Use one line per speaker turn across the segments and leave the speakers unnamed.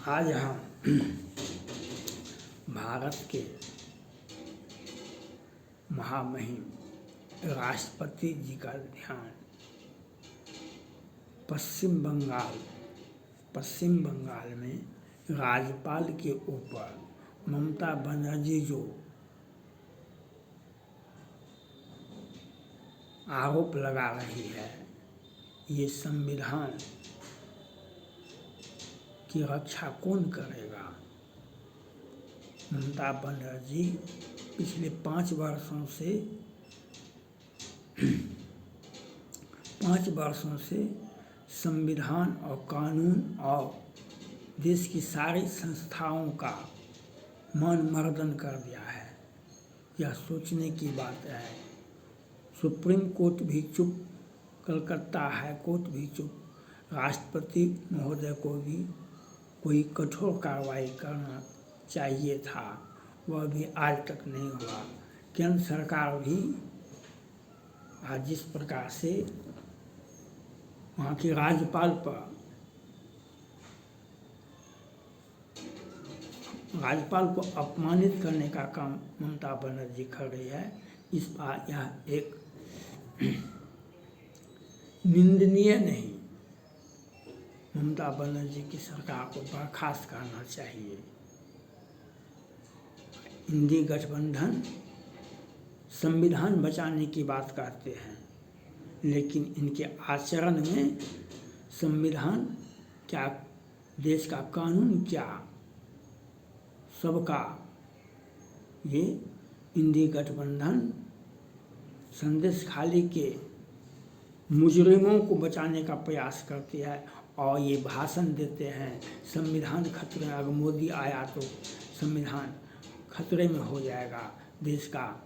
आज हम भारत के महामहिम राष्ट्रपति जी का ध्यान पश्चिम बंगाल में राज्यपाल के ऊपर ममता बनर्जी जो आरोप लगा रही है, ये संविधान की रक्षा कौन करेगा। ममता बनर्जी पिछले 5 वर्षों से संविधान और कानून और देश की सारी संस्थाओं का मान मर्दन कर दिया है। यह सोचने की बात है। सुप्रीम कोर्ट भी चुप, कलकत्ता हाई कोर्ट भी चुप, राष्ट्रपति महोदय को भी कोई कठोर कार्रवाई करना चाहिए था, वह भी आज तक नहीं हुआ। केंद्र सरकार भी आज जिस प्रकार से वहाँ के राज्यपाल को अपमानित करने का काम ममता बनर्जी कर रही है, इस बार यह एक निंदनीय नहीं। ममता बनर्जी की सरकार को बर्खास्त करना चाहिए। इंडी गठबंधन संविधान बचाने की बात करते हैं, लेकिन इनके आचरण में संविधान क्या, देश का कानून क्या, सबका ये इंडी गठबंधन संदेश खाली के मुजरिमों को बचाने का प्रयास करती है और ये भाषण देते हैं संविधान खतरे में, अगर मोदी आया तो संविधान खतरे में हो जाएगा देश का,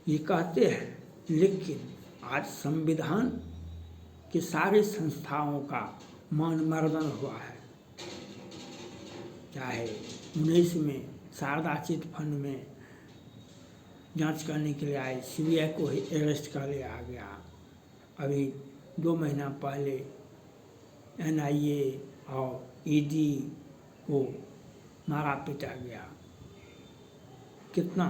ये कहते हैं। लेकिन आज संविधान के सारे संस्थाओं का मान मर्दन हुआ है। चाहे 19 में शारदा चिट फंड में जांच करने के लिए आए, सीबीआई को ही अरेस्ट कर लिया गया। अभी 2 महीना पहले एनआईए और ईडी को मारा पीटा गया, कितना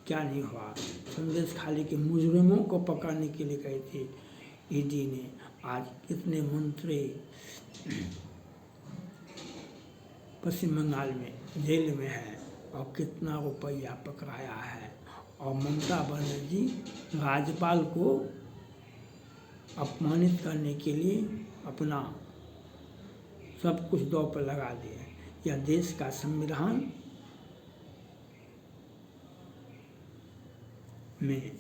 क्या नहीं हुआ। संदेश खाली के मुजरिमों को पकड़ने के लिए गई थी ईडी ने, आज कितने मंत्री पश्चिम बंगाल में जेल में है और कितना रुपया पकड़ाया है। और ममता बनर्जी राज्यपाल को अपमानित करने के लिए अपना सब कुछ दांव पर लगा दिए। यह देश का संविधान में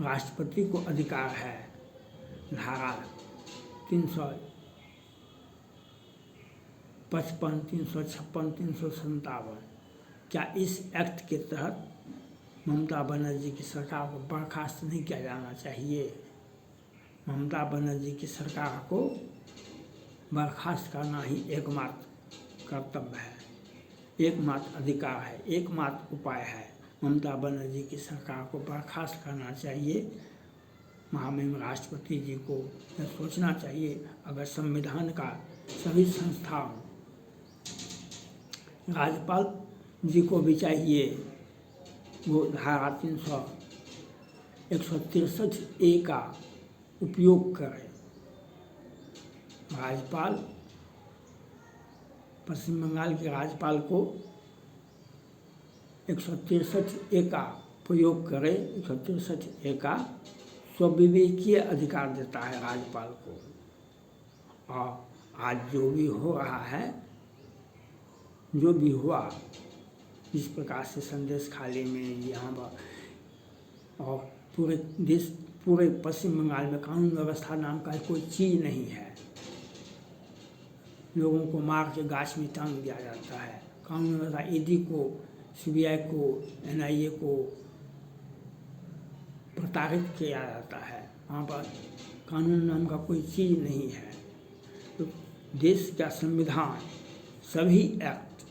राष्ट्रपति को अधिकार है, धारा 355, 356, 357। क्या इस एक्ट के तहत ममता बनर्जी की सरकार को बर्खास्त नहीं किया जाना चाहिए? ममता बनर्जी की सरकार को बर्खास्त करना ही एकमात्र कर्तव्य है, एकमात्र अधिकार है, एकमात्र उपाय है। ममता बनर्जी की सरकार को बर्खास्त करना चाहिए। महामहिम राष्ट्रपति जी को यह सोचना चाहिए, अगर संविधान का सभी संस्थाओं, राज्यपाल जी को भी चाहिए वो धारा 163A का उपयोग करें। राज्यपाल, पश्चिम बंगाल के राज्यपाल को 163A का प्रयोग करें। 163A का स्वविवेकीय अधिकार देता है राज्यपाल को। और आज जो भी हो रहा है, जो भी हुआ, जिस प्रकार से संदेश खाली में यहाँ और पूरे देश, पूरे पश्चिम बंगाल में कानून व्यवस्था नाम का कोई चीज़ नहीं है। लोगों को मार के गाछ में टांग दिया जाता है। कानून व्यवस्था, ईडी को, सीबीआई को, एनआईए को प्रताड़ित किया जाता है। वहाँ पर कानून नाम का कोई चीज़ नहीं है। तो देश का संविधान, सभी एक्ट,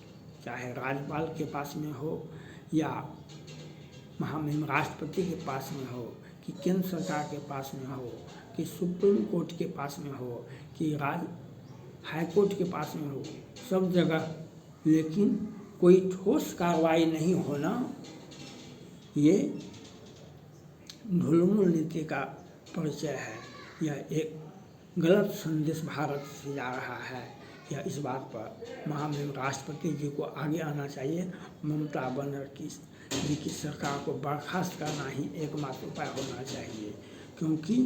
चाहे राज्यपाल के पास में हो या महामहिम राष्ट्रपति के पास में हो, कि केंद्र सरकार के पास में हो, कि सुप्रीम कोर्ट के पास में हो, कि हाईकोर्ट के पास में हो, सब जगह, लेकिन कोई ठोस कार्रवाई नहीं होना, ये ढुलमुल नीति का परिचय है। यह एक गलत संदेश भारत से जा रहा है। या इस बात पर महामहिम राष्ट्रपति जी को आगे आना चाहिए। ममता बनर्जी जी की सरकार को बर्खास्त करना ही एकमात्र उपाय होना चाहिए, क्योंकि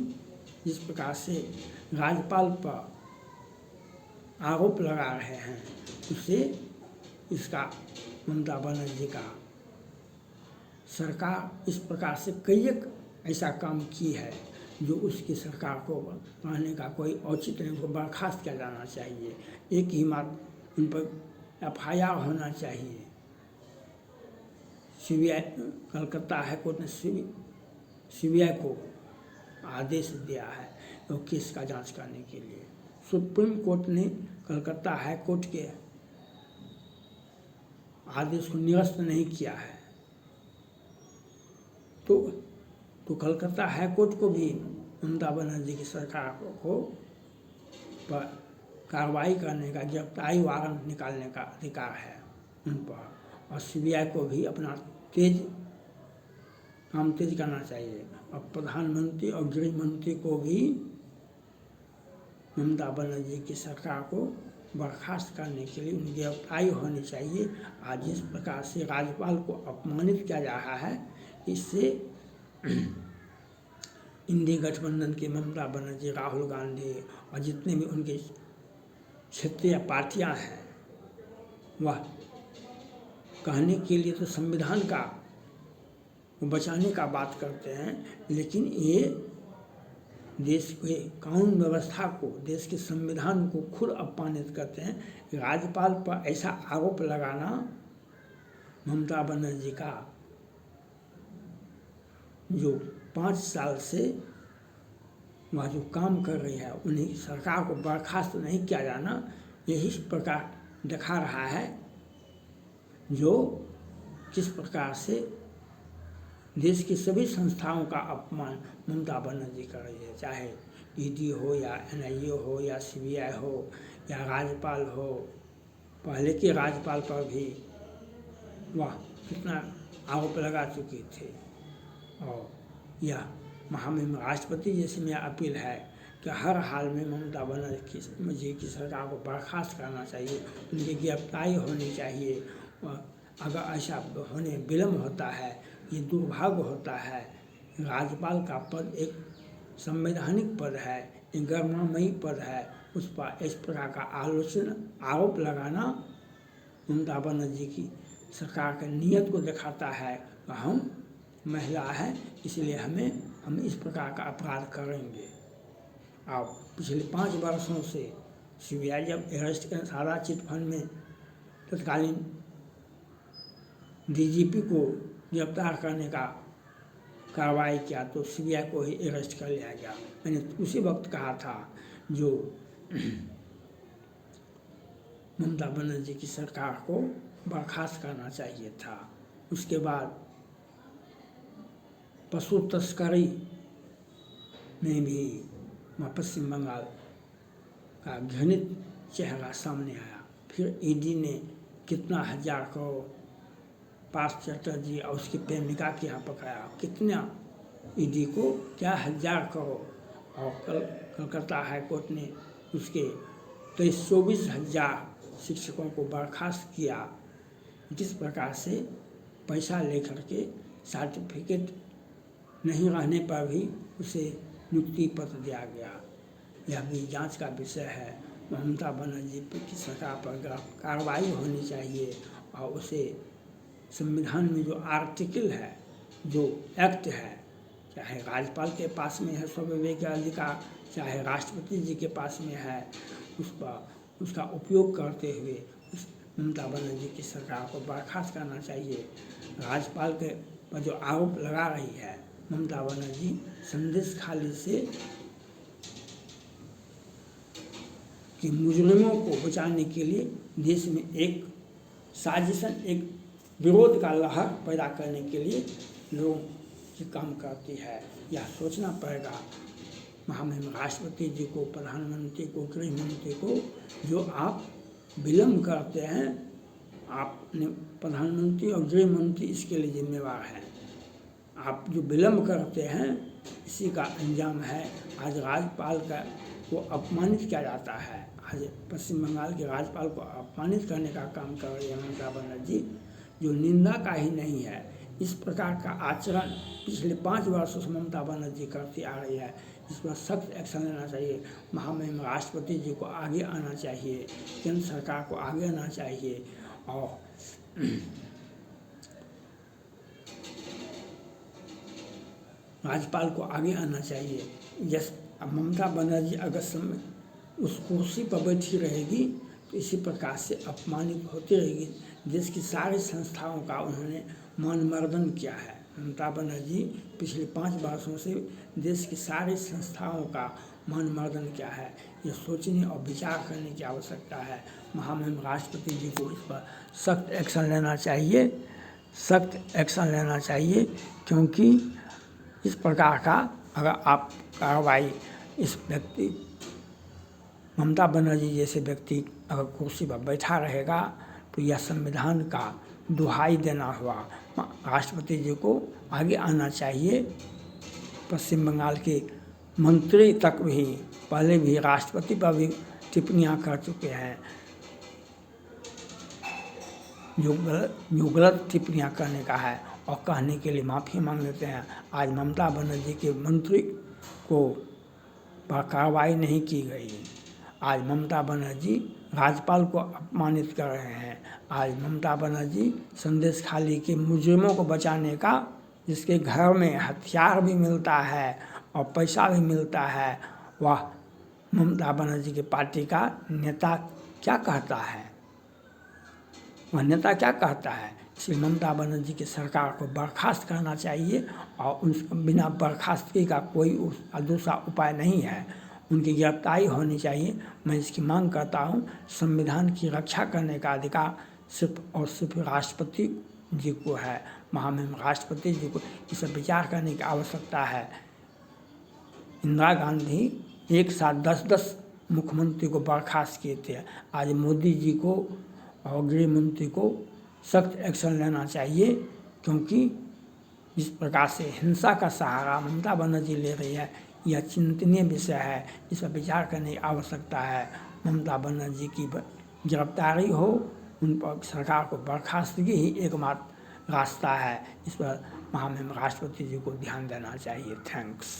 जिस प्रकार से राज्यपाल पर आरोप लगा रहे हैं, उससे इसका ममता बनर्जी का सरकार इस प्रकार से कई एक ऐसा काम की है जो उसकी सरकार को कहने का कोई औचित्य नहीं, उनको बर्खास्त किया जाना चाहिए। एक ही मात्र उन पर FIR होना चाहिए। CBI कलकत्ता हाईकोर्ट ने CBI को आदेश दिया है तो केस का जांच करने के लिए। सुप्रीम कोर्ट ने कलकत्ता हाईकोर्ट के आदेश को निरस्त नहीं किया है, तो कलकत्ता हाईकोर्ट को भी ममता बनर्जी की सरकार को पर कार्रवाई करने का, गिरफ्तारी वारंट निकालने का अधिकार है उन पर। और CBI को भी अपना काम तेज करना चाहिए। और प्रधानमंत्री और गृह मंत्री को भी ममता बनर्जी की सरकार को बर्खास्त करने के लिए उनकी गिरफ्तारी होनी चाहिए। आज जिस प्रकार से राज्यपाल को अपमानित किया जा रहा है, इससे इंडी गठबंधन के ममता बनर्जी, राहुल गांधी और जितने भी उनके क्षेत्रीय पार्टियां हैं, वह कहने के लिए तो संविधान का बचाने का बात करते हैं, लेकिन ये देश के कानून व्यवस्था को, देश के संविधान को खुद अपमानित करते हैं। राज्यपाल पर ऐसा आरोप लगाना ममता बनर्जी का जो 5 साल से वह जो काम कर रही है, उन्हें सरकार को बर्खास्त नहीं किया जाना, यही प्रकार दिखा रहा है जो किस प्रकार से देश की सभी संस्थाओं का अपमान ममता बनर्जी कर रही है। चाहे ED हो या NIA हो या CBI हो या राज्यपाल हो। पहले के राज्यपाल पर भी वह कितना आरोप लगा चुके थे। और यह महामहिम राष्ट्रपति जी से मेरा अपील है कि हर हाल में ममता बनर्जी जी की सरकार को बर्खास्त करना चाहिए, उनकी गिरफ्तारी होनी चाहिए। और अगर ऐसा होने विलम्ब होता है, ये दुर्भाग्य होता है। राज्यपाल का पद एक संवैधानिक पद है, एक गरिमामयी पद है, उस पर इस प्रकार का आरोप लगाना ममता बनर्जी की सरकार के नीयत को दिखाता है। हम महिला है, इसलिए हम इस प्रकार का अपराध करेंगे। अब पिछले 5 वर्षों से CBI जब अरेस्ट कर सारा चिटफंड में तत्कालीन DGP को गिरफ्तार करने का कार्रवाई किया, तो CBI को ही अरेस्ट कर लिया गया। मैंने उसी वक्त कहा था जो ममता बनर्जी की सरकार को बर्खास्त करना चाहिए था। उसके बाद पशु तस्करी में भी पश्चिम बंगाल का घृणित चेहरा सामने आया। फिर ED ने कितना 1000 करोड़ पार्थ चटर्जी और उसकी प्रेमिका के यहाँ पकाया, कितना ED को क्या 1000 करोड़। और कलकत्ता हाईकोर्ट ने उसके 24,000 शिक्षकों को बर्खास्त किया। किस प्रकार से पैसा लेकर के सर्टिफिकेट नहीं रहने पर भी उसे नियुक्ति पत्र दिया गया। यह भी जांच का विषय है। ममता बनर्जी की सरकार पर कार्रवाई होनी चाहिए और उसे संविधान में जो आर्टिकल है, जो एक्ट है, चाहे राज्यपाल के पास में है स्वविवेक का अधिकार, चाहे राष्ट्रपति जी के पास में है, उस पर उसका उपयोग करते हुए उस ममता बनर्जी की सरकार को बर्खास्त करना चाहिए। राज्यपाल के पर जो आरोप लगा रही है ममता बनर्जी, संदेश खाली से कि मुजरिमों को बचाने के लिए देश में एक साजिशन, एक विरोध का लहर पैदा करने के लिए लोगों की काम करती है। यह सोचना पड़ेगा महामहिम राष्ट्रपति जी को, प्रधानमंत्री को, गृह मंत्री को, जो आप विलम्ब करते हैं, आपने प्रधानमंत्री और गृह मंत्री इसके लिए जिम्मेवार हैं। आप जो विलम्ब करते हैं इसी का अंजाम है आज राज्यपाल को अपमानित किया जाता है। आज पश्चिम बंगाल के राज्यपाल को अपमानित करने का काम कर रही है ममता बनर्जी, जो निंदा का ही नहीं है। इस प्रकार का आचरण पिछले 5 वर्षों से ममता बनर्जी करती आ रही है। इस पर सख्त एक्शन लेना चाहिए। महामहिम राष्ट्रपति जी को आगे आना चाहिए, केंद्र सरकार को आगे आना चाहिए और राज्यपाल को आगे आना चाहिए। ममता बनर्जी अगर उस कुर्सी पर बैठी रहेगी तो इसी प्रकार से अपमानित होती रहेगी। देश की सारी संस्थाओं का उन्होंने मानमर्दन किया है। ममता बनर्जी पिछले 5 वर्षों से देश की सारी संस्थाओं का मानमर्दन किया है। ये सोचने और विचार करने की आवश्यकता है। महामहिम राष्ट्रपति जी को इस पर सख्त एक्शन लेना चाहिए, सख्त एक्शन लेना चाहिए, क्योंकि इस प्रकार का अगर आप कार्रवाई इस व्यक्ति ममता बनर्जी जैसे व्यक्ति अगर कुर्सी पर बैठा रहेगा तो यह संविधान का दुहाई देना हुआ। राष्ट्रपति जी को आगे आना चाहिए। पश्चिम बंगाल के मंत्री तक भी पहले भी राष्ट्रपति पर भी टिप्पणियां कर चुके हैं, जो गलत टिप्पणियां करने का है और कहने के लिए माफ़ी मांग लेते हैं। आज ममता बनर्जी के मंत्री को पर कार्रवाई नहीं की गई। आज ममता बनर्जी राज्यपाल को अपमानित कर रहे हैं। आज ममता बनर्जी संदेश खाली के मुजरिमों को बचाने का, जिसके घर में हथियार भी मिलता है और पैसा भी मिलता है, वह ममता बनर्जी की पार्टी का नेता क्या कहता है? वह नेता क्या कहता है? इसलिए ममता बनर्जी की सरकार को बर्खास्त करना चाहिए और उन बिना बर्खास्तगी का कोई दूसरा उपाय नहीं है। उनकी गिरफ्तारी होनी चाहिए। मैं इसकी मांग करता हूँ। संविधान की रक्षा करने का अधिकार सिर्फ और सिर्फ राष्ट्रपति जी को है। महामहिम राष्ट्रपति जी को इस पर विचार करने की आवश्यकता है। इंदिरा गांधी एक साथ 10-10 मुख्यमंत्री को बर्खास्त किए थे। आज मोदी जी को और गृह मंत्री को सख्त एक्शन लेना चाहिए, क्योंकि जिस प्रकार से हिंसा का सहारा ममता बनर्जी ले रही है यह चिंतनीय विषय है। इस पर विचार करने की आवश्यकता है। ममता बनर्जी की गिरफ्तारी हो, उन पर सरकार को बर्खास्तगी ही एकमात्र रास्ता है। इस पर महामहिम राष्ट्रपति जी को ध्यान देना चाहिए। थैंक्स।